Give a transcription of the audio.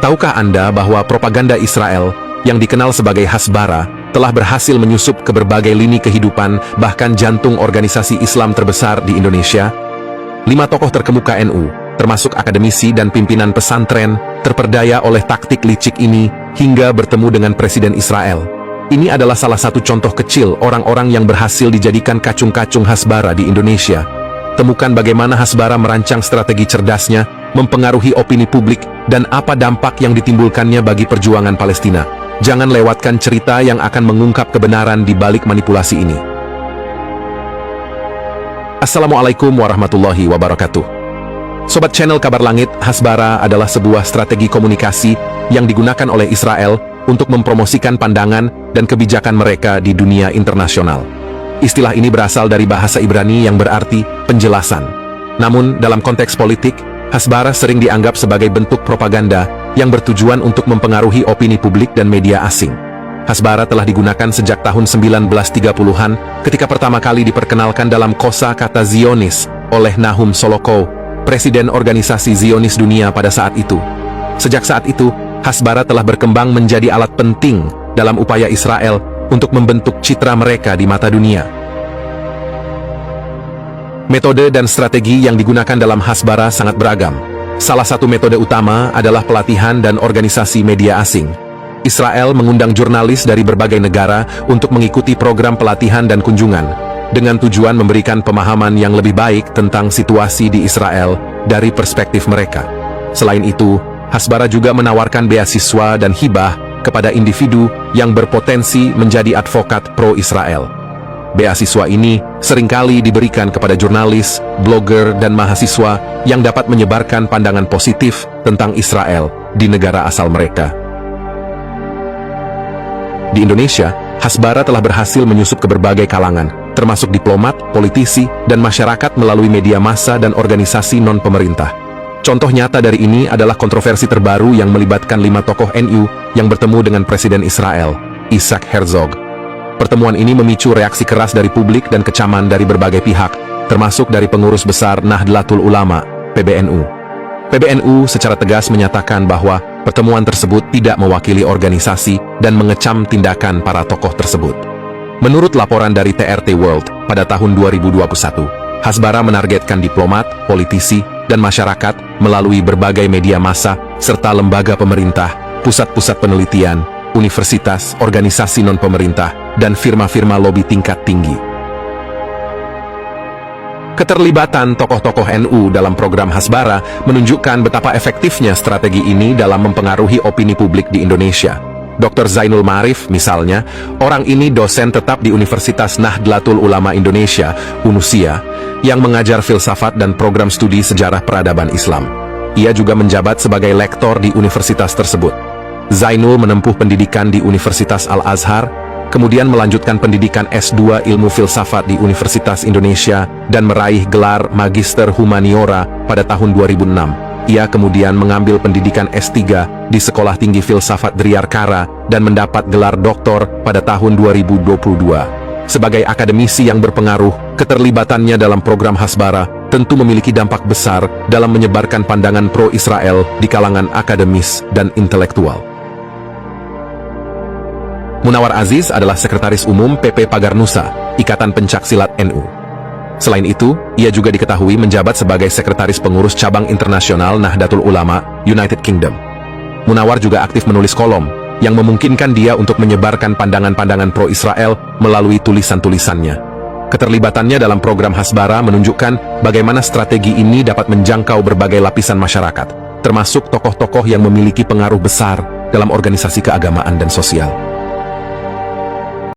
Tahukah Anda bahwa propaganda Israel, yang dikenal sebagai Hasbara, telah berhasil menyusup ke berbagai lini kehidupan, bahkan jantung organisasi Islam terbesar di Indonesia? 5 tokoh terkemuka NU, termasuk akademisi dan pimpinan pesantren, terperdaya oleh taktik licik ini hingga bertemu dengan Presiden Israel. Ini adalah salah satu contoh kecil orang-orang yang berhasil dijadikan kacung-kacung Hasbara di Indonesia. Temukan bagaimana Hasbara merancang strategi cerdasnya, mempengaruhi opini publik, dan apa dampak yang ditimbulkannya bagi perjuangan Palestina. Jangan lewatkan cerita yang akan mengungkap kebenaran di balik manipulasi ini. Assalamualaikum warahmatullahi wabarakatuh. Sobat channel Kabar Langit, Hasbara adalah sebuah strategi komunikasi yang digunakan oleh Israel untuk mempromosikan pandangan dan kebijakan mereka di dunia internasional. Istilah ini berasal dari bahasa Ibrani yang berarti penjelasan. Namun, dalam konteks politik, Hasbara sering dianggap sebagai bentuk propaganda yang bertujuan untuk mempengaruhi opini publik dan media asing. Hasbara telah digunakan sejak tahun 1930-an ketika pertama kali diperkenalkan dalam kosa kata Zionis oleh Nahum Solokow, Presiden Organisasi Zionis Dunia pada saat itu. Sejak saat itu, Hasbara telah berkembang menjadi alat penting dalam upaya Israel untuk membentuk citra mereka di mata dunia. Metode dan strategi yang digunakan dalam Hasbara sangat beragam. Salah satu metode utama adalah pelatihan dan organisasi media asing. Israel mengundang jurnalis dari berbagai negara untuk mengikuti program pelatihan dan kunjungan, dengan tujuan memberikan pemahaman yang lebih baik tentang situasi di Israel dari perspektif mereka. Selain itu, Hasbara juga menawarkan beasiswa dan hibah kepada individu yang berpotensi menjadi advokat pro-Israel. Beasiswa ini seringkali diberikan kepada jurnalis, blogger, dan mahasiswa yang dapat menyebarkan pandangan positif tentang Israel di negara asal mereka. Di Indonesia, Hasbara telah berhasil menyusup ke berbagai kalangan, termasuk diplomat, politisi, dan masyarakat melalui media massa dan organisasi non-pemerintah. Contoh nyata dari ini adalah kontroversi terbaru yang melibatkan 5 tokoh NU yang bertemu dengan Presiden Israel, Isaac Herzog. Pertemuan ini memicu reaksi keras dari publik dan kecaman dari berbagai pihak, termasuk dari pengurus besar Nahdlatul Ulama, PBNU. PBNU secara tegas menyatakan bahwa pertemuan tersebut tidak mewakili organisasi dan mengecam tindakan para tokoh tersebut. Menurut laporan dari TRT World, pada tahun 2021, Hasbara menargetkan diplomat, politisi, dan masyarakat melalui berbagai media massa, serta lembaga pemerintah, pusat-pusat penelitian, universitas, organisasi non-pemerintah, dan firma-firma lobi tingkat tinggi. Keterlibatan tokoh-tokoh NU dalam program Hasbara menunjukkan betapa efektifnya strategi ini dalam mempengaruhi opini publik di Indonesia. Dr. Zainul Ma'arif, misalnya, orang ini dosen tetap di Universitas Nahdlatul Ulama Indonesia, UNUSIA, yang mengajar filsafat dan program studi sejarah peradaban Islam. Ia juga menjabat sebagai lektor di universitas tersebut. Zainul menempuh pendidikan di Universitas Al-Azhar, kemudian melanjutkan pendidikan S2 Ilmu Filsafat di Universitas Indonesia dan meraih gelar Magister Humaniora pada tahun 2006. Ia kemudian mengambil pendidikan S3 di Sekolah Tinggi Filsafat Dryarkara dan mendapat gelar doktor pada tahun 2022. Sebagai akademisi yang berpengaruh, keterlibatannya dalam program Hasbara tentu memiliki dampak besar dalam menyebarkan pandangan pro-Israel di kalangan akademis dan intelektual. Munawar Aziz adalah Sekretaris Umum PP Pagarnusa, Ikatan Pencaksilat NU. Selain itu, ia juga diketahui menjabat sebagai Sekretaris Pengurus Cabang Internasional Nahdlatul Ulama, United Kingdom. Munawar juga aktif menulis kolom, yang memungkinkan dia untuk menyebarkan pandangan-pandangan pro-Israel melalui tulisan-tulisannya. Keterlibatannya dalam program Hasbara menunjukkan bagaimana strategi ini dapat menjangkau berbagai lapisan masyarakat, termasuk tokoh-tokoh yang memiliki pengaruh besar dalam organisasi keagamaan dan sosial.